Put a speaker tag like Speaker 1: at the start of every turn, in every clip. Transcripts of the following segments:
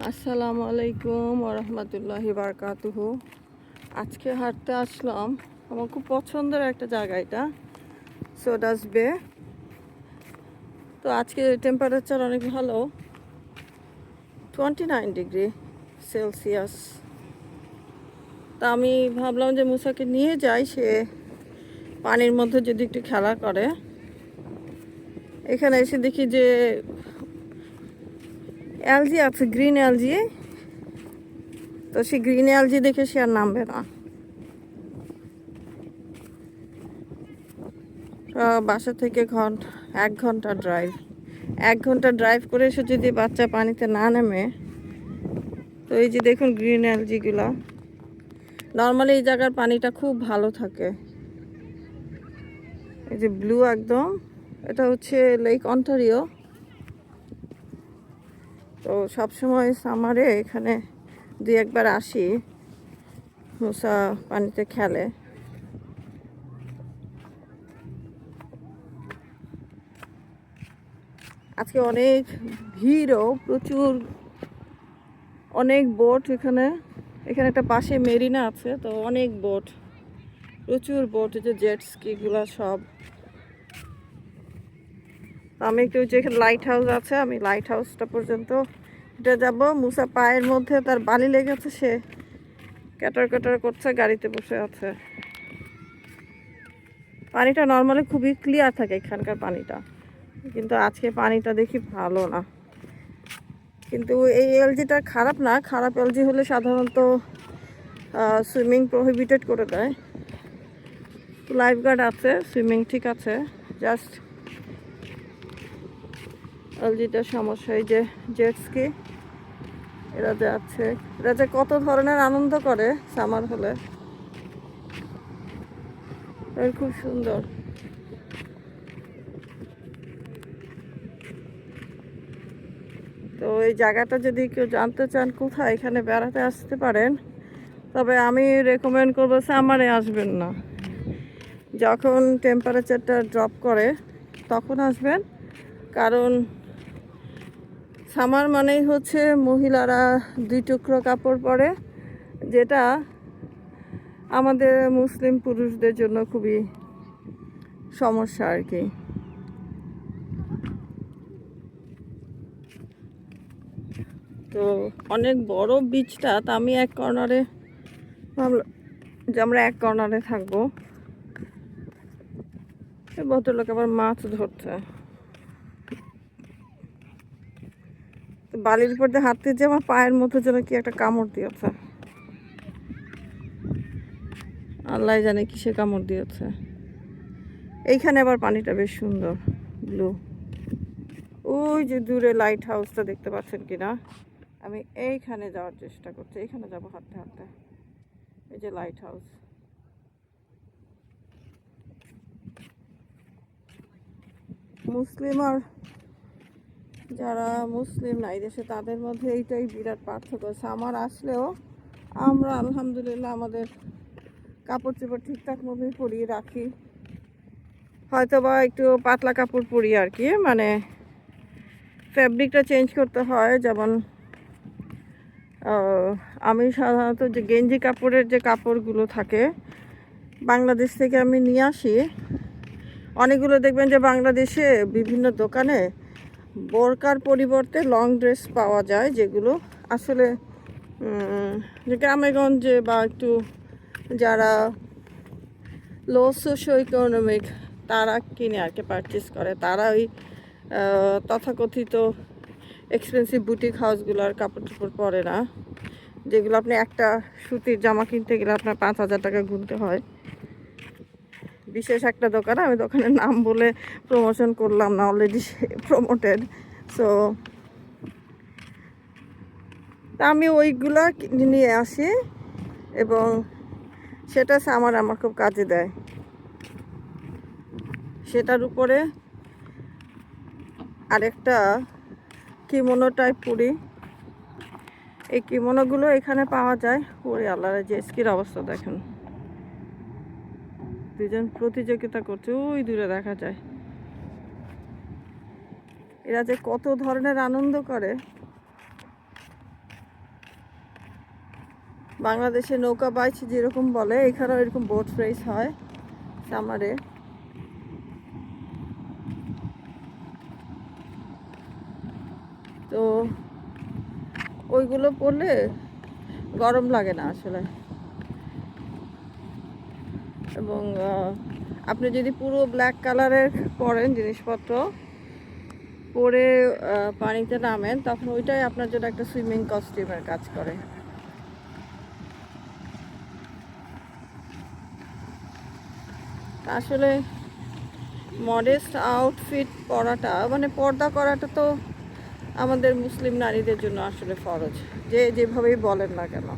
Speaker 1: আসসালামু আলাইকুম ওরহমতুল্লাহি বারকাতুহু। আজকে হাঁটতে আসলাম। আমার খুব পছন্দের একটা জায়গা এটা, সোডাস বে। তো আজকে টেম্পারেচার অনেক ভালো, 29 ডিগ্রি সেলসিয়াস। তা আমি ভাবলাম যে মুসাকে নিয়ে যাই, সে পানির মধ্যে যদি একটু খেলা করে। এখানে এসে দেখি যে অ্যালজি আছে, গ্রিন অ্যালজি। তো সে গ্রিন অ্যালজি দেখে সে আর নামবে না। বাসা থেকে 1 ঘন্টা ড্রাইভ। 1 ঘন্টা ড্রাইভ করে এসে যদি বাচ্চা পানিতে না নামে, তো এই যে দেখুন গ্রিন অ্যালজিগুলা। নর্মালি এই জায়গার পানিটা খুব ভালো থাকে, এই যে ব্লু একদম। এটা হচ্ছে লেক অন্টারিও। তো সবসময় সামারে এখানে 2-1 বার আসি, মুসা পানিতে খেলে। আজকে অনেক ভিড়ও, প্রচুর, অনেক বোট এখানে। এখানে একটা পাশে মেরিনা আছে, তো অনেক বোট, প্রচুর বোট, যে জেট স্কিগুলো সব। আমি একটু, যেখানে লাইট হাউস আছে, আমি লাইট হাউসটা পর্যন্ত হেঁটে যাব। মুসা পায়ের মধ্যে তার বালি লেগেছে, সে ক্যাটার ক্যাটার করছে, গাড়িতে বসে আছে। পানিটা নর্মালি খুবই ক্লিয়ার থাকে এখানকার পানিটা, কিন্তু আজকে পানিটা দেখি ভালো না। কিন্তু এই এলজিটা খারাপ না, খারাপ এলজি হলে সাধারণত সুইমিং প্রহিবিটেড করে দেয়। লাইফ গার্ড আছে, সুইমিং ঠিক আছে, জাস্ট এলজিটার সমস্যা। এই যে জেট স্কি, এরা যে আছে, এরা যে কত ধরনের আনন্দ করে সামার হলে, খুব সুন্দর। তো এই জায়গাটা যদি কেউ জানতে চান কোথায়, এখানে বেড়াতে আসতে পারেন। তবে আমি রেকমেন্ড করবো সামারে আসবেন না, যখন টেম্পারেচারটা ড্রপ করে তখন আসবেন। কারণ সামার মানেই হচ্ছে মহিলারা 2 টুকরো কাপড় পরে, যেটা আমাদের মুসলিম পুরুষদের জন্য খুবই সমস্যা আর কি। তো অনেক বড় বিচটা, তা আমি এক কর্নারে ভাবলাম যে আমরা এক কর্নারে থাকবো। ভদ্রলোক আবার মাছ ধরছে। বালির উপর দিয়ে হাঁটতে যে আমার পায়ের মধ্যে যেন কি একটা কামড় দিয়েছে, আল্লাহ জানে কিসে কামড় দিয়েছে। এইখানে আবার পানিটা বেশ সুন্দর, ব্লু। ওই যে দূরে লাইট হাউসটা দেখতে পাচ্ছেন কিনা, আমি এইখানে যাওয়ার চেষ্টা করছি, এইখানে যাবো হাঁটতে হাঁটতে। এই যে লাইট হাউস। মুসলিম আর যারা মুসলিম নাই দেশে, তাদের মধ্যে এইটাই বিরাট পার্থক্য। সামার আসলেও আমরা আলহামদুলিল্লাহ আমাদের কাপড় চোপড় ঠিকঠাক মতোই পরিয়ে রাখি, হয়তো বা একটু পাতলা কাপড় পরি আর কি, মানে ফ্যাব্রিকটা চেঞ্জ করতে হয়। যেমন আমি সাধারণত যে গেঞ্জি কাপড়ের যে কাপড়গুলো থাকে বাংলাদেশ থেকে আমি নিয়ে আসি। অনেকগুলো দেখবেন যে বাংলাদেশে বিভিন্ন দোকানে বোরকার পরিবর্তে লং ড্রেস পাওয়া যায়, যেগুলো আসলে যে গ্রামেগঞ্জে বা একটু যারা লো সোশো ইকোনমিক তারা কিনে আর কি, পারচেস করে। তারা ওই তথাকথিত এক্সপেন্সিভ বুটিক হাউসগুলোর কাপড় চোপড় পরে না, যেগুলো আপনি একটা সুতির জামা কিনতে গেলে আপনার 5,000 টাকা গুনতে হয়। বিশেষ একটা দোকান, আমি দোকানের নাম বলে প্রমোশন করলাম না, অলরেডি প্রমোটেড। সো আমি ওইগুলা নিয়ে আসি, এবং সেটা আমার খুব কাজে দেয়। সেটার উপরে আরেকটা কিমোনো টাইপ পরি। এই কিমোনোগুলো এখানে পাওয়া যায়। ওরে আল্লাহ, যে স্কির অবস্থা দেখেন, দুজন প্রতিযোগিতা করছে, ওই দূরে দেখা যায়। এরা যে কত ধরনের আনন্দ করে। বাংলাদেশে নৌকা বাইচ যেরকম বলে এখানেও এরকম বোট রেস হয় সামারে। তো ওইগুলো পরলে গরম লাগে না আসলে। এবং আপনি যদি পুরো ব্ল্যাক কালারের পরেন জিনিসপত্র পরে পানিতে নামেন তখন ওইটাই আপনার জন্য একটা সুইমিং কস্টিউমের কাজ করে। আসলে মডেস্ট আউটফিট পরাটা মানে পর্দা করাটা তো আমাদের মুসলিম নারীদের জন্য আসলে ফরজ, যে যেভাবেই বলেন না কেন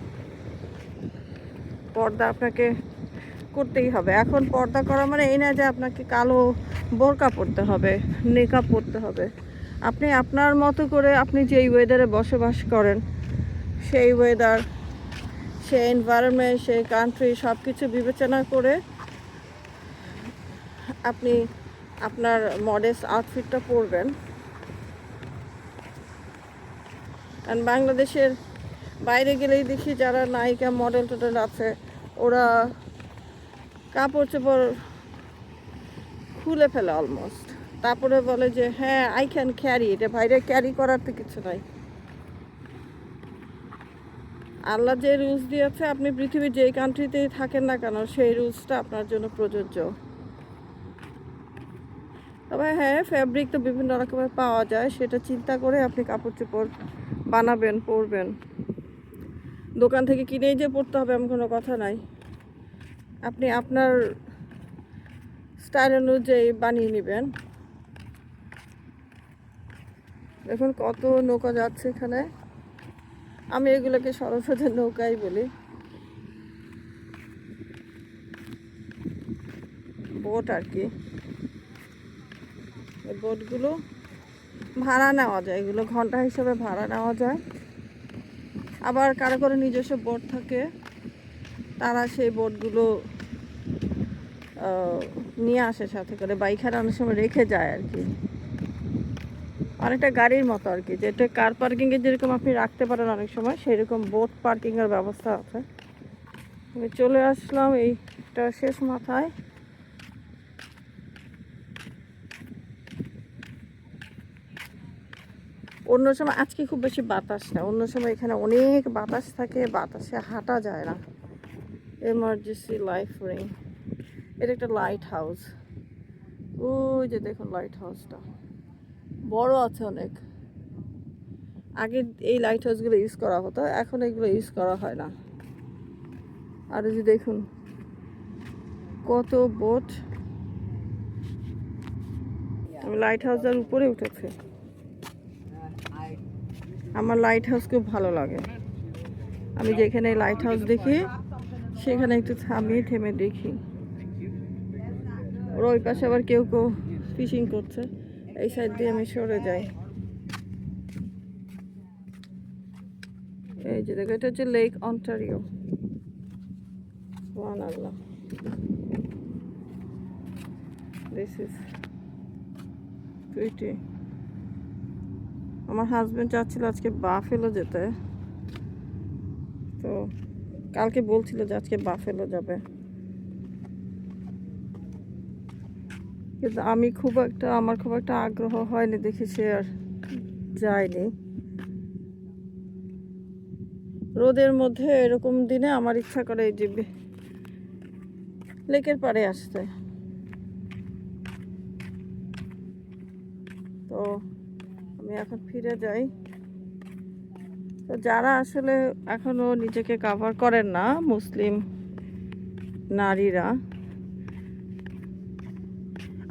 Speaker 1: পর্দা আপনাকে করতেই হবে। এখন পর্দা করা মানে এই না যে আপনাকে কালো বোরকা পরতে হবে, নেকাব পরতে হবে। আপনি আপনার মতো করে আপনি যেই ওয়েদারে বসবাস করেন সেই ওয়েদার, সেই এনভায়রনমেন্ট, সেই কান্ট্রি সব কিছু বিবেচনা করে আপনি আপনার মডেস্ট আউটফিটটা পরবেন। কারণ বাংলাদেশের বাইরে গেলেই দেখি যারা নায়িকা মডেল টডেল আছে ওরা কাপড় চোপড় খুলে ফেলে অলমোস্ট, তারপরে বলে যে হ্যাঁ আই ক্যান ক্যারি, এটা বাইরে ক্যারি করার তো কিছু নাই। আল্লাহ যে রুলস দিয়েছে আপনি পৃথিবীর যেই কান্ট্রিতেই থাকেন না কেন সেই রুলসটা আপনার জন্য প্রযোজ্য। তবে হ্যাঁ ফ্যাব্রিক তো বিভিন্ন রকমের পাওয়া যায়, সেটা চিন্তা করে আপনি কাপড় চোপড় বানাবেন, পরবেন। দোকান থেকে কিনেই যে পরতে হবে এমন কোনো কথা নাই, আপনি আপনার স্টাইল অনুযায়ী বানিয়ে নেবেন। দেখুন কত নৌকা যাচ্ছে এখানে, আমি এগুলোকে সরস্বতী নৌকাই বলি, বোট আর কি। এই বোটগুলো ভাড়া নেওয়া যায়, এগুলো ঘন্টা হিসেবে ভাড়া নেওয়া যায়। আবার কারো কারো নিজস্ব বোট থাকে, তারা সেই বোটগুলো নিয়ে আসে সাথে করে, বা এখানে অনেক সময় রেখে যায় আর কি। অনেকটা গাড়ির মতো আর কি, যেটা কার পার্কিংয়ে যেরকম আপনি রাখতে পারেন অনেক সময়, সেরকম বোট পার্কিংয়ের ব্যবস্থা আছে। আমি চলে আসলাম এইটা শেষ মাথায়। অন্য সময় আজকে খুব বেশি বাতাস না, অন্য সময় এখানে অনেক বাতাস থাকে, বাতাসে হাঁটা যায় না। এমার্জেন্সি লাইফ রিং, এটা একটা লাইট হাউস। ওই যে দেখুন লাইট হাউসটা বড় আছে অনেক। আগে এই লাইট হাউসগুলো ইউজ করা হতো, এখন এগুলো ইউজ করা হয় না। আর এই যে দেখুন কত বোট। আমি লাইট হাউসের উপরে উঠেছি, আমার লাইট হাউস খুব ভালো লাগে। আমি যেখানে লাইট হাউস দেখি সেখানে একটু থামিয়ে থেমে দেখি। ওরা ওই পাশে আবার কেউ কেউ ফিশিং করছে, এই সাইড দিয়ে আমি সরে যাই। এই যে দেখো এটা হচ্ছে লেক অন্টারিও। সুবহানাল্লাহ, দিস ইজ প্রিটি। আমার হাজব্যান্ড চাচ্ছিল আজকে বাফেলো যেতে, তো কালকে বলছিল যে আজকে বাফেলো যাবে, কিন্তু আমার খুব একটা আগ্রহ হয়নি দেখি, সে আর যায়নি। রোদের মধ্যে এরকম দিনে আমার ইচ্ছা করে এই যে লেকের পাড়ে আসতে। তো আমি এখন ফিরে যাই। তো যারা আসলে এখনো নিজেকে কাভার করেন না, মুসলিম নারীরা,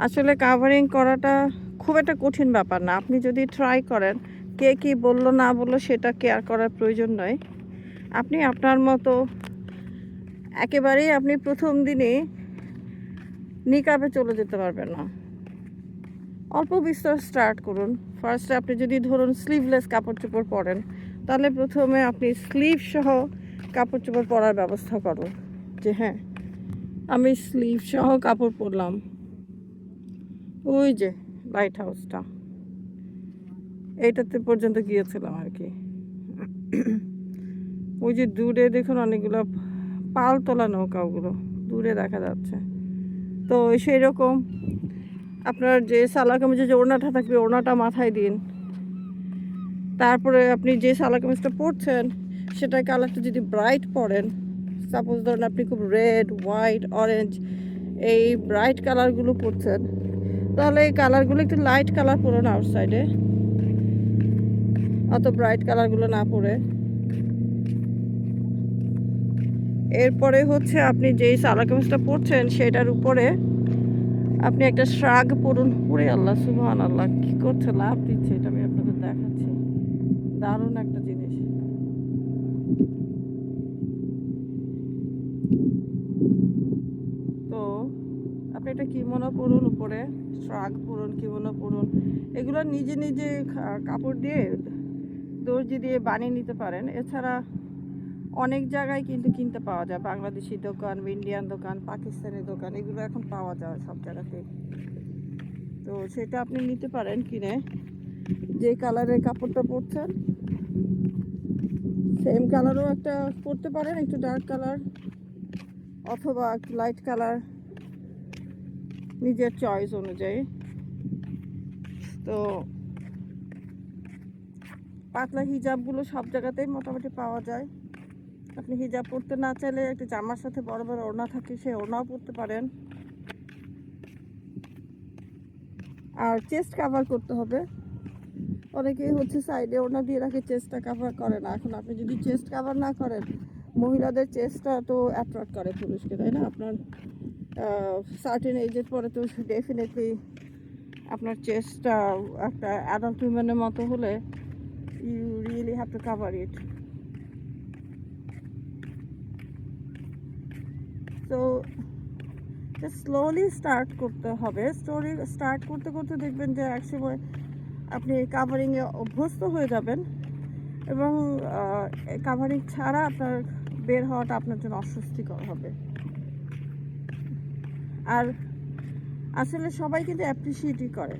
Speaker 1: আসলে কাভারিং করাটা খুব একটা কঠিন ব্যাপার না। আপনি যদি ট্রাই করেন, কে কি বললো না বললো সেটা কেয়ার করার প্রয়োজন নয়। আপনি আপনার মতো একেবারেই আপনি প্রথম দিনে নিকাবে চলে যেতে পারবেন না। অল্প বিস্তর স্টার্ট করুন। ফার্স্টে আপনি যদি ধরুন স্লিভলেস কাপড় চোপড় পরেন, তাহলে প্রথমে আপনি স্লিভ সহ কাপড় চোপড় পরার ব্যবস্থা করুন, যে হ্যাঁ আমি স্লিভ সহ কাপড় পরলাম। ওই যে লাইট হাউসটা, এইটাতে পর্যন্ত গিয়েছিলাম আর কি। ওই যে দূরে দেখুন অনেকগুলো পাল তোলা নৌকা, ওগুলো দূরে দেখা যাচ্ছে। তো সেই রকম আপনার যে সালোয়ার কামিজে যে ওড়নাটা থাকবে, ওড়নাটা মাথায় দিন। তারপরে আপনি যে সালোয়ার কামিজটা পরছেন সেটার কালারটা যদি ব্রাইট পরেন, সাপোজ ধরুন আপনি খুব রেড, হোয়াইট, অরেঞ্জ এই ব্রাইট কালারগুলো পরছেন, তাহলে এই কালারগুলো একটু লাইট কালার পরুন আউটসাইডে, অত ব্রাইট কালারগুলো না পরে। এরপরে হচ্ছে আপনি যেই সালোয়ার কামিজটা পরছেন সেটার উপরে আপনি একটা শ্রাগ পরুন। পুরে আল্লাহ সুবহানাল্লাহ, কি করছে, লাভ দিচ্ছে, এটা আমি আপনাদের দেখাচ্ছি। দারুণ একটা জিনিস। তো আপনি একটা কিমোনো পরুন, উপরে শ্রাগ পরুন, কিমোনো পরুন। এগুলো নিজে নিজে কাপড় দিয়ে দর্জি দিয়ে বানিয়ে নিতে পারেন। এছাড়া অনেক জায়গায় কিন্তু কিনতে পাওয়া যায়, বাংলাদেশি দোকান, ইন্ডিয়ান দোকান, পাকিস্তানি দোকান, এগুলো এখন পাওয়া যায় সব জায়গাতেই। তো সেটা আপনি নিতে পারেন কিনে। যে কালারের কাপড়টা পরছেন সেম কালারও একটা পরতে পারেন, একটু ডার্ক কালার অথবা একটু লাইট কালার, নিজের চয়েস অনুযায়ী। তো পাতলা হিজাবগুলো সব জায়গাতেই মোটামুটি পাওয়া যায়। আপনি হিজাব পরতে না চাইলে একটা জামার সাথে বড় বড় ওড়না থাকে, সেই ওড়নাও পরতে পারেন। আর চেস্ট কাভার করতে হবে। অনেকেই হচ্ছে সাইডে ওড়না দিয়ে রাখে, চেস্টটা কাভার করে না। এখন আপনি যদি চেস্ট কাভার না করেন, মহিলাদের চেস্টটা তো অ্যাট্রাক্ট করে পুরুষকে, তাই না? আপনার সার্টেন এজের পরে তো ডেফিনেটলি আপনার চেস্টটা একটা অ্যাডাল্ট উইমেনের মতো হলে you really have to cover it. তো স্লোলি স্টার্ট করতে হবে। স্টার্ট করতে করতে দেখবেন যে একসময় আপনি কাভারিংয়ে অভ্যস্ত হয়ে যাবেন, এবং কাভারিং ছাড়া আপনার বের হওয়াটা আপনার জন্য অস্বস্তিকর হবে। আর আসলে সবাই কিন্তু অ্যাপ্রিসিয়েটই করে।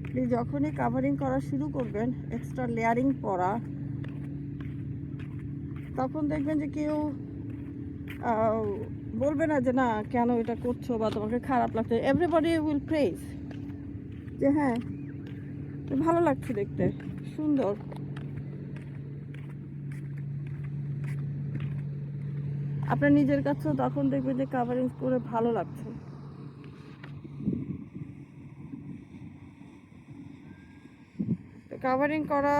Speaker 1: আপনি যখনই কাভারিং করা শুরু করবেন, এক্সট্রা লেয়ারিং পরা, তখন দেখবেন যে কেউ বলবে না যে না কেন এটা করছো বা তোমাকে খারাপ লাগছে। এভরিবডি উইল প্রেজ যে হ্যাঁ ভালো লাগছে, দেখতে সুন্দর। আপনার নিজের কাছেও তখন দেখবেন যে কাভারিং করে ভালো লাগছে। কাভারিং করা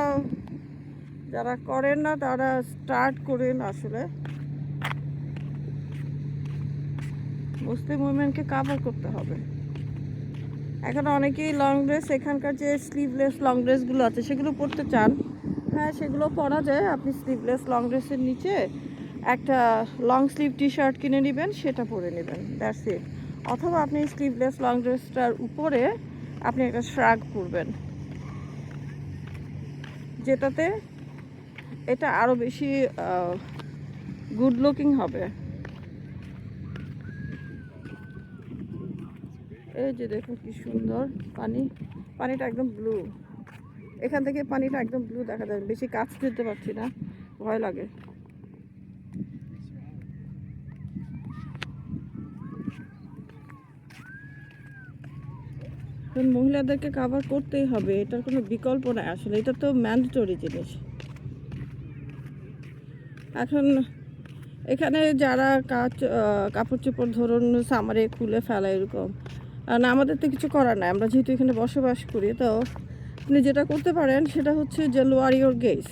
Speaker 1: যারা করেন না তারা স্টার্ট করেন। আসলে মুসলিম উইমেনকে কাভার করতে হবে। এখন অনেকেই লং ড্রেস, এখানকার যে স্লিভলেস লং ড্রেসগুলো আছে সেগুলো পরতে চান। হ্যাঁ, সেগুলো পরা যায়। আপনি স্লিভলেস লং ড্রেসের নিচে একটা লং স্লিভ টি শার্ট কিনে নেবেন, সেটা পরে নেবেন, দ্যাটস ইট। অথবা আপনি স্লিভলেস লং ড্রেসটার উপরে আপনি একটা শ্রাগ পরবেন, যেটাতে এটা আরও বেশি গুড লুকিং হবে। এই যে দেখুন কি সুন্দর পানিটা একদম ব্লু। এখান থেকে পানিটা একদম ব্লু দেখা যায়। বেশি কাছ যেতে পারছি না, ভয় লাগে। মহিলাদেরকে কাভার করতেই হবে, এটার কোনো বিকল্প নাই। আসলে এটা তো ম্যান্ডেটরি জিনিস। এখন এখানে যারা কাপড় চোপড় ধরুন সামারে খুলে ফেলা এরকম, না আমাদের তো কিছু করার নাই, আমরা যেহেতু এখানে বসবাস করি। তো আপনি যেটা করতে পারেন সেটা হচ্ছে যে লোয়ার ইওর গেজ,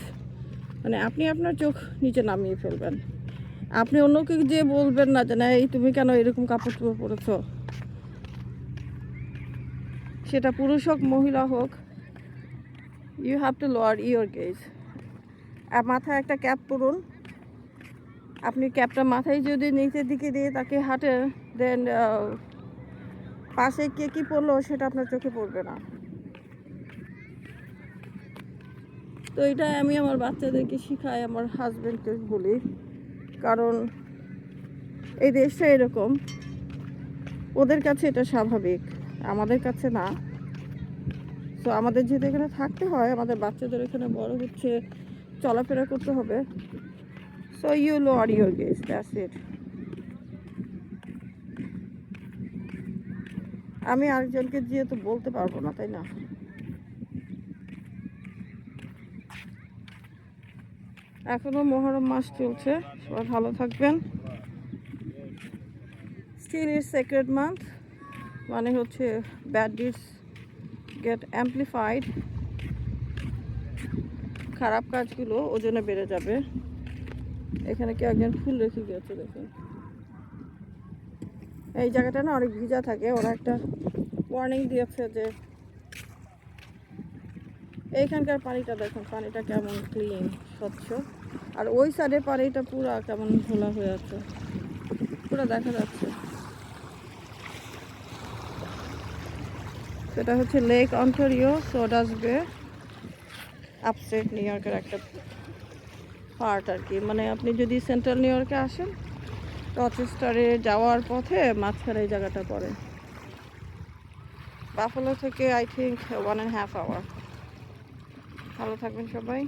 Speaker 1: মানে আপনি আপনার চোখ নিচে নামিয়ে ফেলবেন। আপনি অন্যকে যে বলবেন না যে না এই তুমি কেন এরকম কাপড় চোপড় পরেছ, সেটা পুরুষ হোক মহিলা হোক, you have to lower your gaze. মাথায় একটা ক্যাপ পরুন। আপনি ক্যাপটা মাথায় যদি নিচের দিকে দিয়ে তাকে হাঁটেন, দেন পাশে কে কী পড়লো সেটা আপনার চোখে পড়বে না। তো এটা আমি আমার বাচ্চাদেরকে শিখাই, আমার হাজব্যান্ডকে বলি, কারণ এই দেশটা এরকম, ওদের কাছে এটা স্বাভাবিক, আমাদের কাছে না। তো আমাদের যেহেতু এখানে থাকতে হয়, আমাদের বাচ্চাদের এখানে বড় হচ্ছে, চলাফেরা করতে হবে, So you lower your gaze, that's it. আমি আরেকজনকে যেহেতু বলতে পারবো না, তাই না? এখনো মুহররম মাস চলছে, সবাই ভালো থাকবেন। স্টিল ইজ সেক্রেড মান্থ, মানে হচ্ছে ব্যাড ডিডস গেট অ্যাম্পলিফাইড, খারাপ কাজগুলো ওজনে বেড়ে যাবে। এখানে কেউ একজন ফুল রেখে গেছে, দেখুন। এই জায়গাটা না অনেক ভিজা থাকে, ওরা একটা ওয়ার্নিং দিয়েছে যে এইখানকার পানিটা দেখুন, পানিটা কেমন ক্লিন, স্বচ্ছ, আর ওই সাইডে পানিটা পুরা কেমন ঘোলা হয়ে আছে, পুরো দেখা যাচ্ছে। সেটা হচ্ছে লেক অন্টারিও সোডাস বে, আপস্টেট নিউ ইয়র্কের একটা পার্ট আর কি। মানে আপনি যদি সেন্ট্রাল নিউ ইয়র্কে আসেন, রচেস্টারে যাওয়ার পথে মাঝখানে এই জায়গাটা পড়ে। বাফালো থেকে আই থিঙ্ক 1.5 hour। ভালো থাকবেন সবাই।